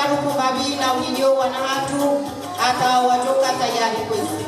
waruku babi na uliyo wanahatu hata watoka tayari kwezi.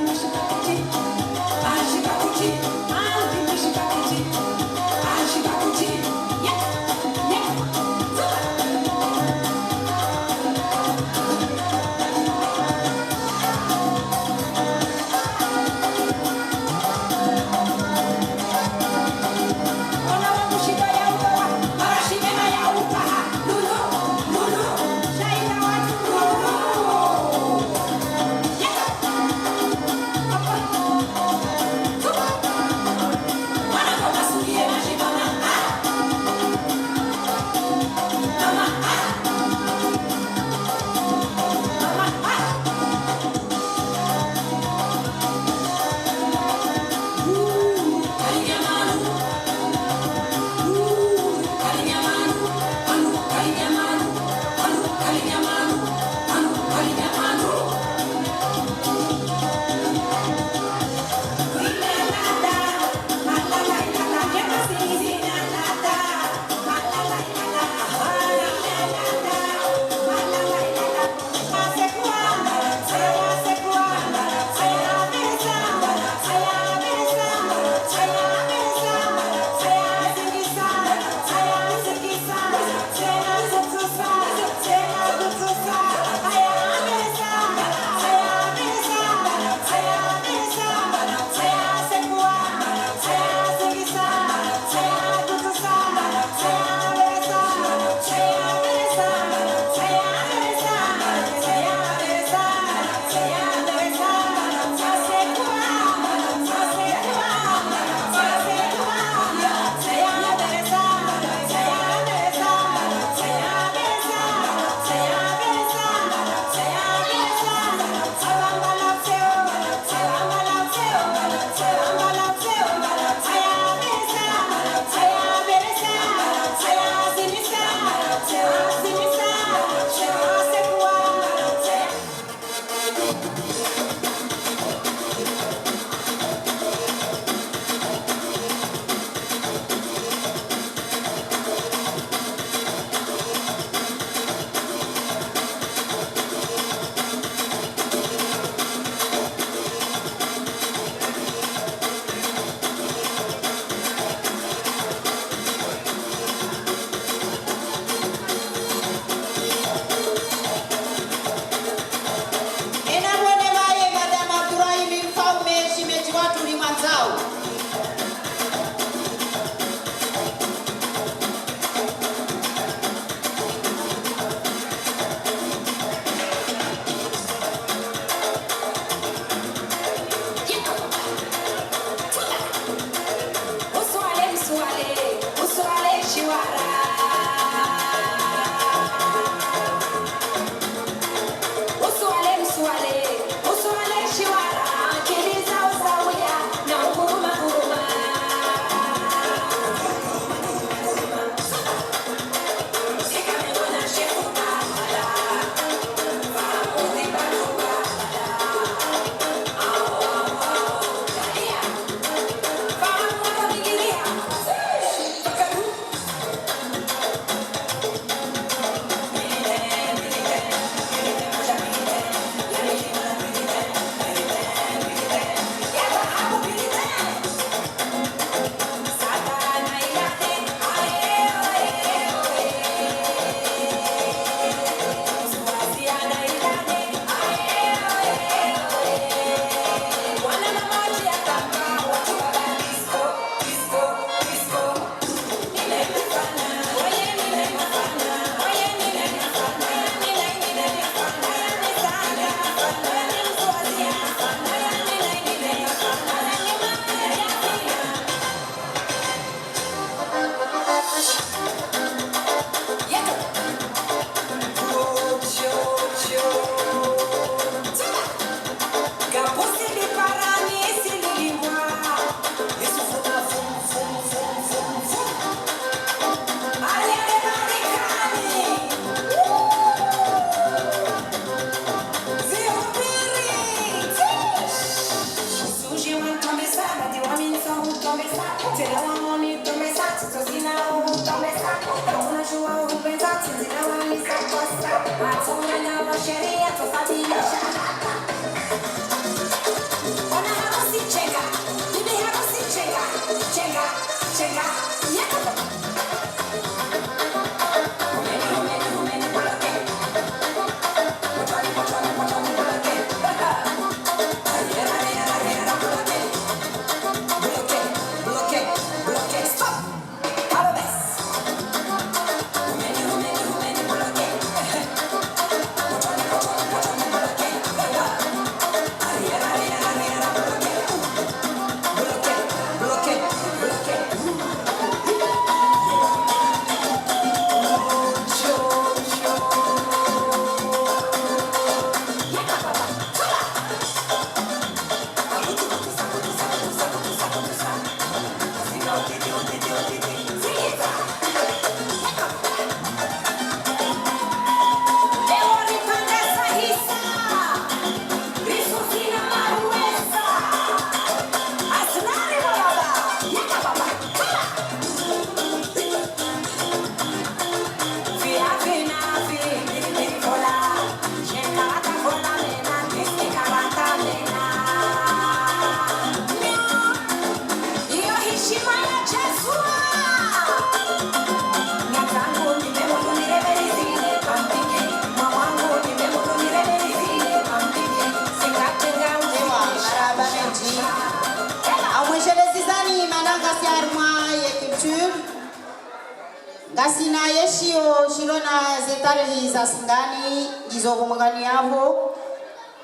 Gasina yeshio shirona zetari za singani gizogo mugani yavo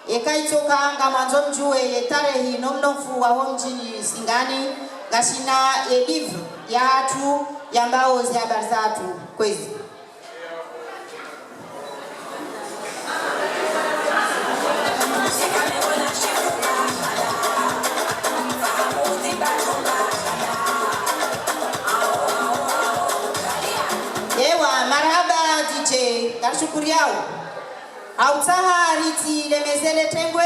ekaitoka anga manzo mjue yetarehi nomnofu wa homjini singani gasina livre ya hatu ya mbao za habari zatu kwezi shukuri yao autaha riti lemezele tengwe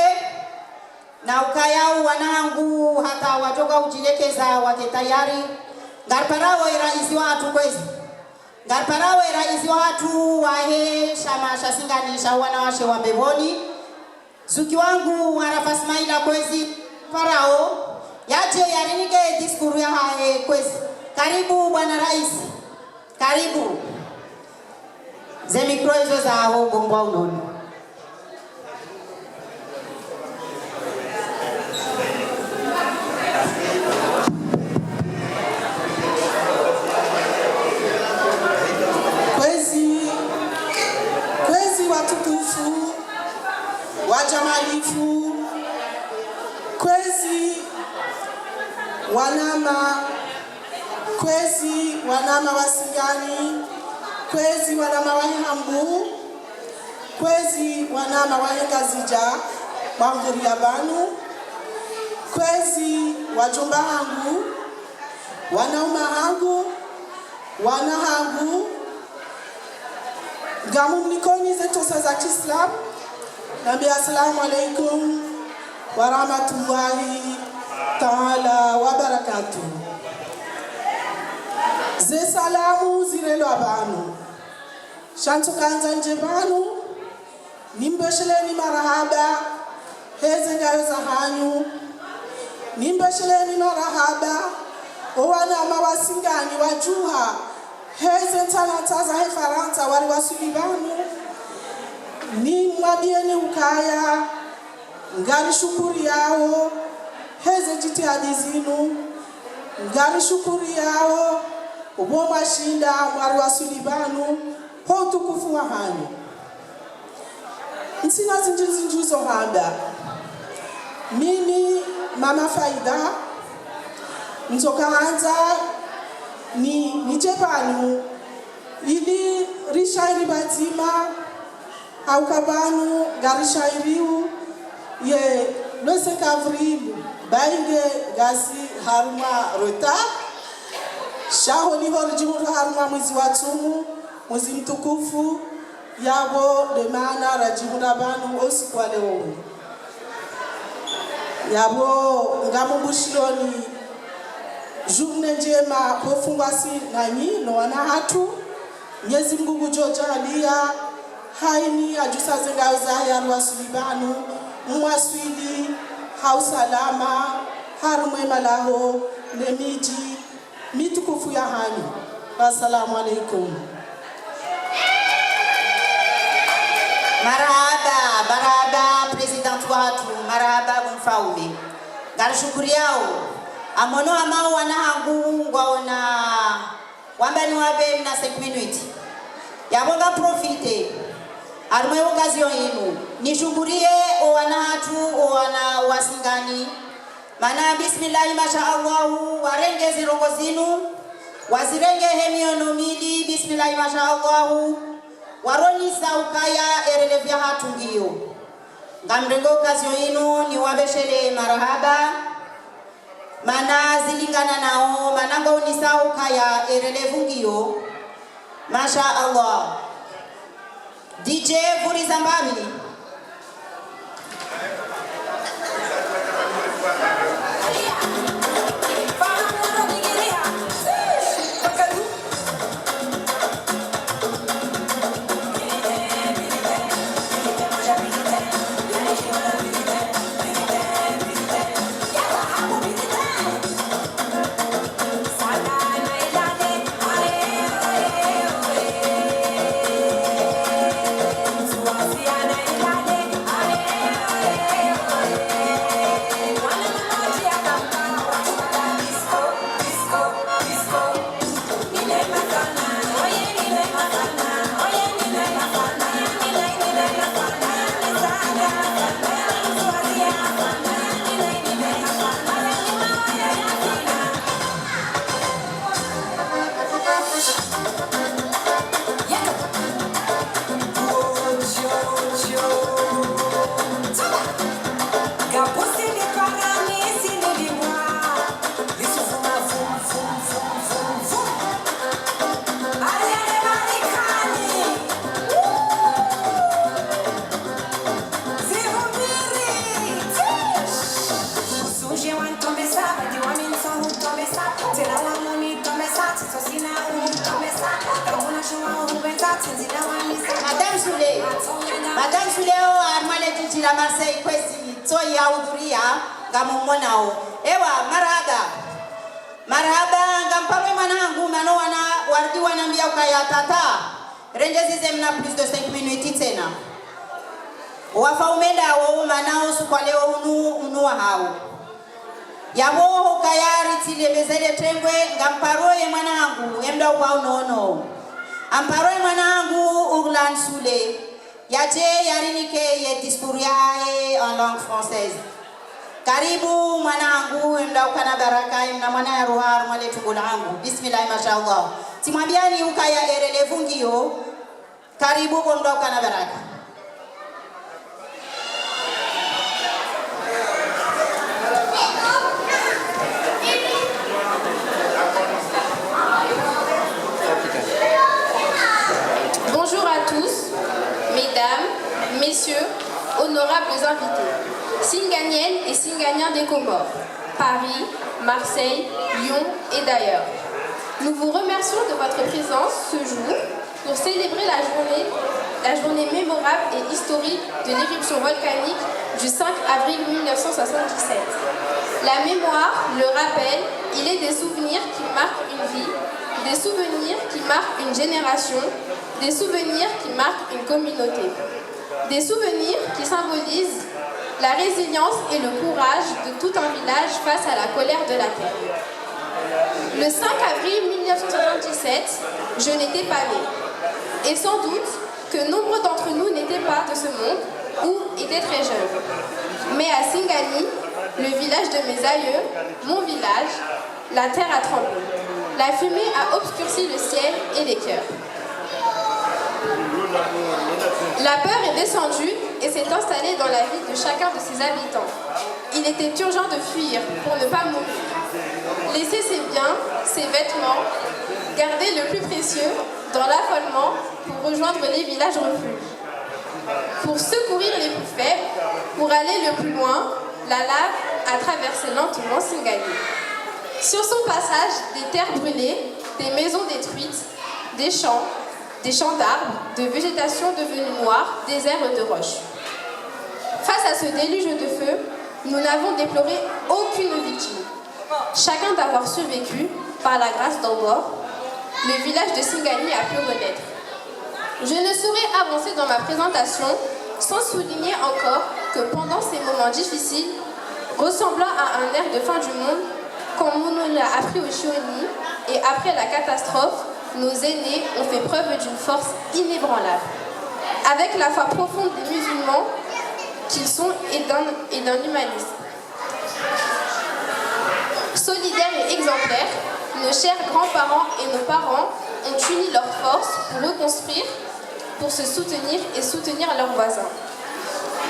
na ukayau wanangu hata watoka ujilekeza wake tayari ngarparawe raisi watu kwezi ngarparawe raisi watu wahe shama shasinganisha wanawashe wa mbeboni zuki wangu Arafa Ismaila kwezi farao yaje yarinike diskuru ya hae kwezi karibu bwana raisi karibu Zemikro hizo za hongo mbwa unoni. Kwezi watukufu, wajamalifu, kwezi wanama wasingani, kwezi wanama wahambu, kwezi wanama wahengazija wanguri ya banu, kwezi wajomba hangu, wanauma hangu, wana hangu, gamu mnikoni zetu za Kiislamu. Nabi assalamu alaikum wa rahmatullahi ta'ala wa barakatuh. Ze salamu zirelo abanu shantu kanza nje banu nimbesheleni marahaba heze ngayo za hanyu nimbesheleni marahaba owana mawasingani wajuha heze ntanataza hefaranta wali wasuli banu ni mwabieni ukaya ngari shukuri yao heze jitihadi zinu ngari shukuri yao ubo mashinda mwari wasuli banu ho tukufu wa hanyu nsina zinjuzo handa mimi mama Faida nzokaanza ni jebanu ili rishairi batima au kabanu garishairiu ye le 5 avril bainge gasi haruma rota shaho ni horjuru haruma mwezi wa tumu mwezi mtukufu yabo de maana rajihura banu usiku wa leo yabo ngamubushironi journée njema kufungwa si nanyi no wana hatu Mwenyezi Mungu jojalia haini ajusa zenga uzahia wasulibanu mwaswili hausalama harumwe malaho nemiji mitukufu ya hani. Assalamu alaikum. Marahaba president watu, marahaba mfaume. Ngarishukuri yao amono amao wanahangu ngwaona wambani wabe na 5 minutes yabonga profite arumwe occasion yenu nishukurie owanatu owana wasingani mana bismillah masha Allah warenge zirongo zinu wazirenge hemiono mili bismillah masha Allah waroni saukaya erelevya hatungio ngamrengo occasion yenu ni wabeshele marahaba mana zilingana nao mananga unisaukaya erelevungio masha Allah. DJ Vuriza Mbami. Madame Suleo armale jijira Marseille kwesi toi ya udhuria ngamumonao ewa marhaba ngamparo manangu mano wana wardi wanambia ukaya tata renje zizemna plus de 5 minutes tena wafaumenda wao manao sukwa leo unu hao yabo kayari tile bezele tengwe ngamparo ye manangu emda kwa unono amparo ye manangu Urlan Sule yaje yarinike ye discours yae en langue française. Karibu mwanangu mda ukana baraka mna mwana ya ruhar mwale tungulangu. Bismillah mashallah. Timwambiani ukaya erelevungio. Karibu mda ukana baraka. Bonjour à tous, mesdames, messieurs, honorables invités, Singaniennes et Singaniens des Comores, Paris, Marseille, Lyon et d'ailleurs. Nous vous remercions de votre présence ce jour pour célébrer la journée mémorable et historique de l'éruption volcanique du 5 avril 1977. La mémoire, le rappel, il est des souvenirs qui marquent une vie, des souvenirs qui marquent une génération, des souvenirs qui marquent une communauté, des souvenirs qui symbolisent la résilience et le courage de tout un village face à la colère de la terre. Le 5 avril 1977, je n'étais pas née. Et sans doute que nombre d'entre nous n'étaient pas de ce monde ou étaient très jeunes. Mais à Singani, le village de mes aïeux, mon village, la terre a tremblé. La fumée a obscurci le ciel et les cœurs. La peur est descendue et s'est installée dans la vie de chacun de ses habitants. Il était urgent de fuir pour ne pas mourir. Laisser ses biens, ses vêtements, garder le plus précieux dans l'affolement pour rejoindre les villages refuges. Pour secourir les plus faibles, pour aller le plus loin, la lave a traversé lentement Singani. Sur son passage, des terres brûlées, des maisons détruites, des champs, des champs d'arbres, de végétation devenue noire, des herbes de roches. Face à ce déluge de feu, nous n'avons déploré aucune victime. Chacun d'avoir survécu, par la grâce d'Allah, le village de Singani a pu renaître. Je ne saurais avancer dans ma présentation sans souligner encore que pendant ces moments difficiles, ressemblant à un air de fin du monde, comme on nous l'a appris au Chioni, et après la catastrophe, nos aînés ont fait preuve d'une force inébranlable. Avec la foi profonde des musulmans qu'ils sont et d'un humanisme. Solidaires et exemplaires, nos chers grands-parents et nos parents ont uni leurs forces pour reconstruire, pour se soutenir et soutenir leurs voisins.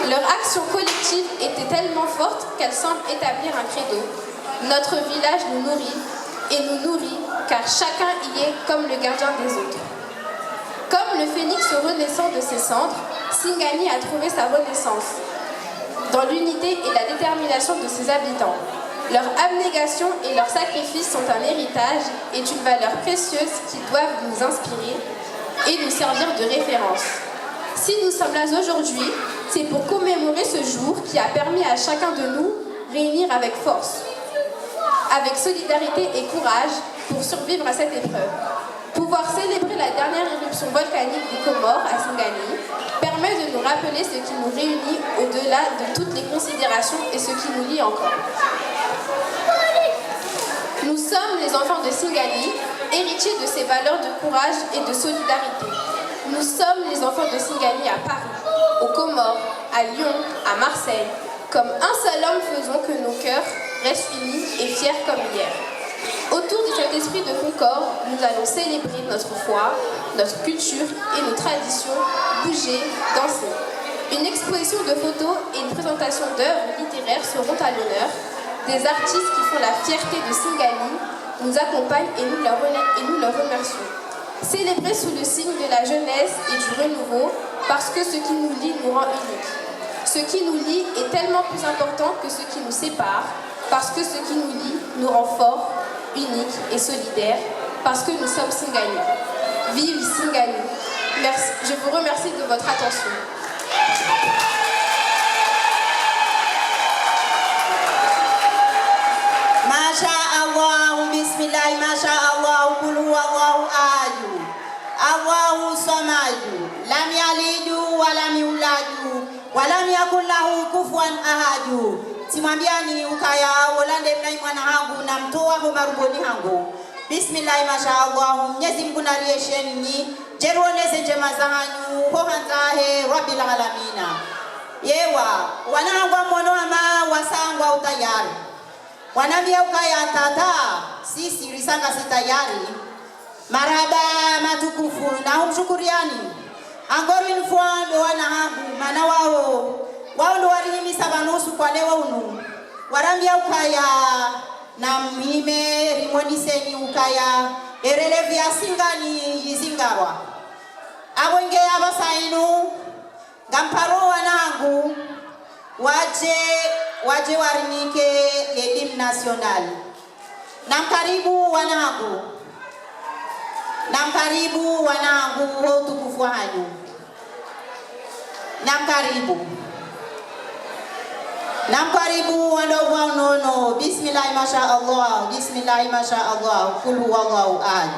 Leur action collective était tellement forte qu'elle semble établir un credo. Notre village nous nourrit et nous nourrit car chacun y est comme le gardien des autres. Comme le phénix renaissant de ses cendres, Singani a trouvé sa renaissance dans l'unité et la détermination de ses habitants. Leur abnégation et leur sacrifice sont un héritage et une valeur précieuse qui doivent nous inspirer et nous servir de référence. Si nous sommes là aujourd'hui, c'est pour commémorer ce jour qui a permis à chacun de nous réunir avec force, avec solidarité et courage pour survivre à cette épreuve. Pouvoir célébrer la dernière éruption volcanique des Comores à Singani permet de nous rappeler ce qui nous réunit au-delà de toutes les considérations et ce qui nous lie encore. Nous sommes les enfants de Singani, héritiers de ces valeurs de courage et de solidarité. Nous sommes les enfants de Singani à Paris, aux Comores, à Lyon, à Marseille. Comme un seul homme, faisons que nos cœurs restent unis et fiers comme hier. Autour de cet esprit de concorde, nous allons célébrer notre foi, notre culture et nos traditions, bouger, danser. Une exposition de photos et une présentation d'œuvres littéraires seront à l'honneur. Des artistes qui font la fierté de Singani nous accompagnent et nous leur remercions. Célébrer sous le signe de la jeunesse et du renouveau, parce que ce qui nous lie nous rend uniques. Ce qui nous lie est tellement plus important que ce qui nous sépare, parce que ce qui nous lie nous rend forts, uniques et solidaires, parce que nous sommes Singani. Vive Singani. Merci. Je vous remercie de votre attention. Masha Allah, bismillah, masha Allah, kul huwallahu ahad. Allahu samad. Lam yalid wa lam yulad wa lam yakul lahu kufuwan ahad. Simambiani ukaya wolande mnai mwana hangu na mtoa ho maruboni hangu. Bismillah, masha Allah, Mwenyezi Mungu nariesheni jeruoneze njema zanyu ho hanzahe rabbil alamina. Yewa wanangwa monoma wasangwa utayari. Wanambia ukaya tata, sisi risanga si tayari. Maraba matukufu na humshukuriani. Angori nfuando wanahangu mana wao ndo walihimisa banusu kwa leo unu. Warambia ukaya na mhime rimoniseni ukaya erelevya Singani yizingarwa. Awenge abasainu gamparo wanangu waje warinike l'hymne national. Namkaribu wanangu ho tukufu hanyu. Namkaribu wadogo wanono. Bismillah, masha Allah, bismillah, masha Allah, kul huwallahu ahad.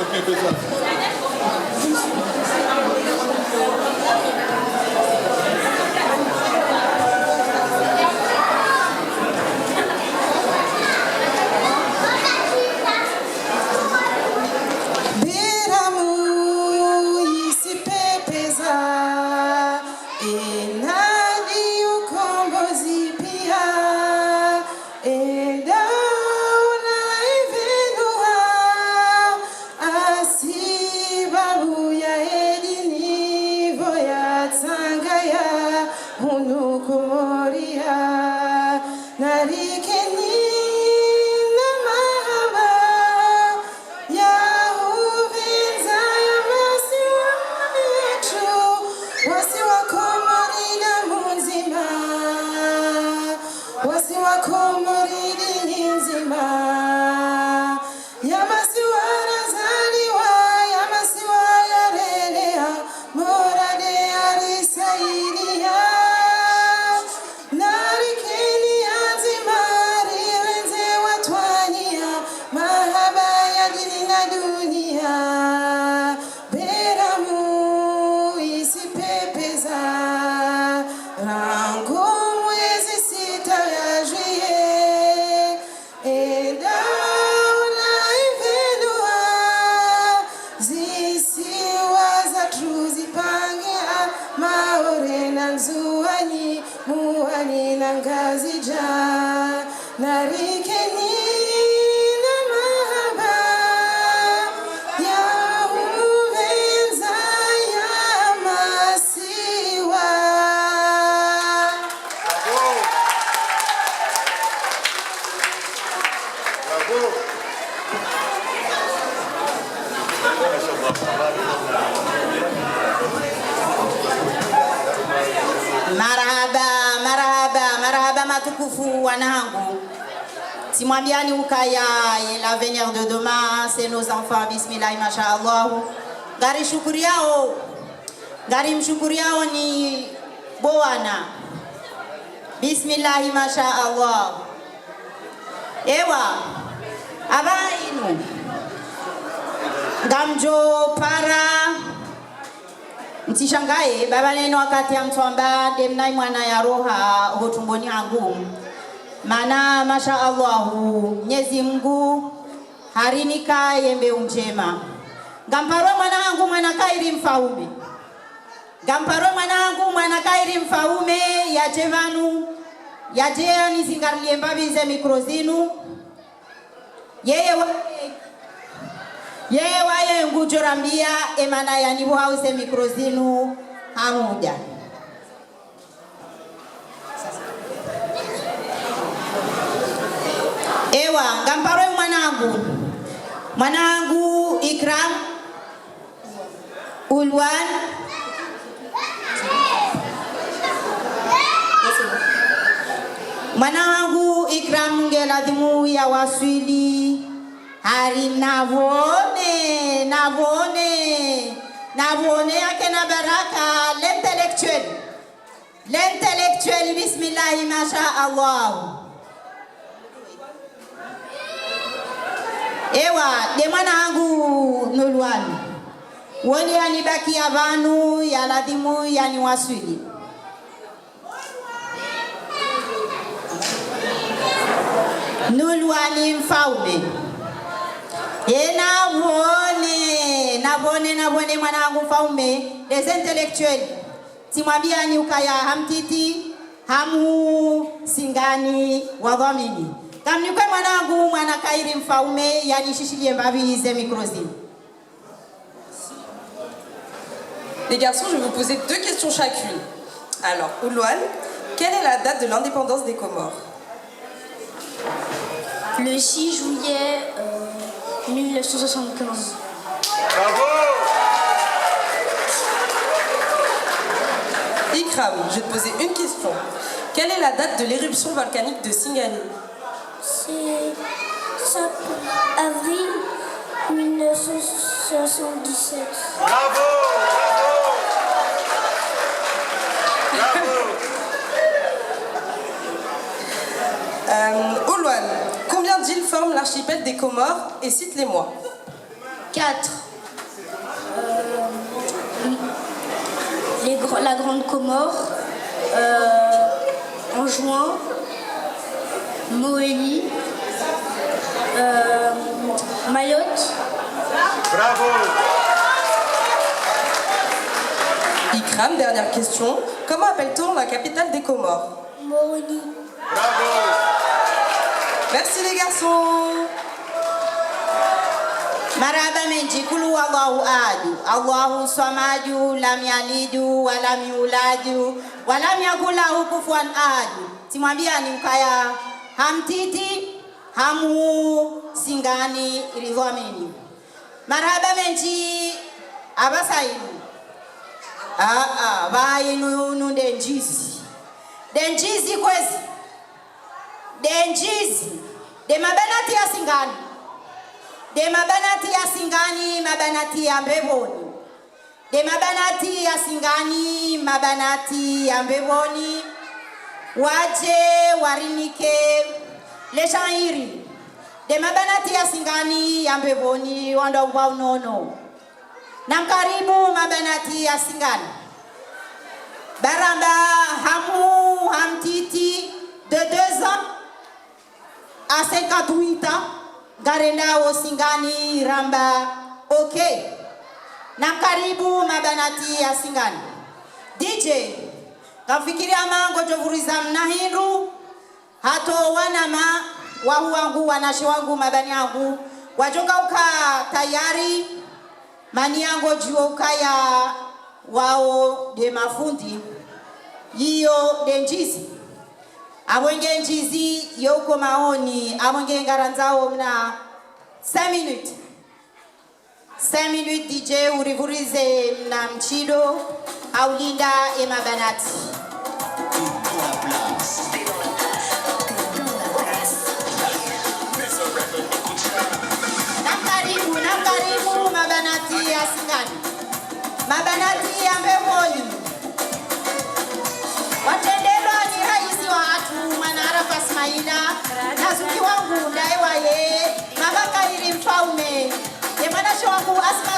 s'occuper de ça. Matukufu wanangu, simwambiani ukaya l'avenir de demain, c'est nos enfants, bismillah, mashaallah. Gari mshukuri yao ni Bwana, bismillah, mashaallah. Ewa abainu gamjo para mtishangae baba neno wakati ya mtwamba demnai mwana ya roha hotumboni angu mana mashaallah Mwenyezi Mungu harinika yembe unjema gamparo mwanangu mwana kairi mfaume gamparo mwanangu mwana kairi mfaume ya jevanu ya jeani zingarlie mbabize mikrozinu yeye waye ngujorambia emana yanibu hause mikrozinu hamuja ewa ngamparo mwanangu Ikram Ulwan mwanangu Ikram ngeladhimu ya waswili hari navone yake na baraka l'intellectuel bismillah masha Allah. Ewa de mwanangu Nulwan woni anibaki avanu ya ladhimu yani waswili Nulwani mfaume navone mwanangu mfaume les intellectuels simwambia ni ukaya hamtiti hamu singani wadhamini kamnikwe mwanangu mwana kairi mfaume yani shishilie mbabize mikrozini. Les garçons, je vais vous poser 2 questions chacune. Alors, Oulouane, quelle est la date de l'indépendance des Comores? Le 6 juillet 1975. Bravo! Ikram, je vais te poser une question. Quelle est la date de l'éruption volcanique de Singani? C'est 5 avril 1977. Bravo! Oulouane, combien d'îles forment l'archipel des Comores et cite-les-moi? 4. La Grande Comore. En juin. Moélie. Mayotte. Bravo. Ikram, dernière question. Comment appelle-t-on la capitale des Comores? Moroni. Bravo. Merci les garçons. Maraba menji kulu Allahu adu, Allahu samadu, lam yalidu, walam yuladu, walam yakul lahu kufuwan adu. Timwambia ni mkaya hamtiti, hamu singani ridhamini. Maraba menji abasainu. Vainu denjizi. Denjizi kwezi. Denjizi. De mabanati ya singani. De mabanati ya singani, mabanati ya mbeboni. De mabanati ya singani, mabanati ya mbeboni. Waje warinike leshairi. De mabanati ya singani, ya mbeboni, wanda uwa unono. Namkaribu mabanati ya singani. Baramba hamu hamtiti de 2 ans à 58 ans. Garenda o singani ramba okay. Namkaribu mabanati ya singani. DJ kafikiria mango jovuriza mnahindu hato wanama wahu wangu wanashi wangu mabani yangu wajoka uka tayari mani yangu juo ukaya wao de mafundi yiyo de njizi abwenge njizi yoko maoni abwenge ngaranzao mna 5 minutes 5 minutes DJ urivurize mna mchido au linda ema banati namkaribu mabanati ya singani mabanati ya mbeboni watendelwa ni raisi wa atu manara pasmaina nazuki wangu ndaewa ye mabaka ili mfaume yemanashi wangu asma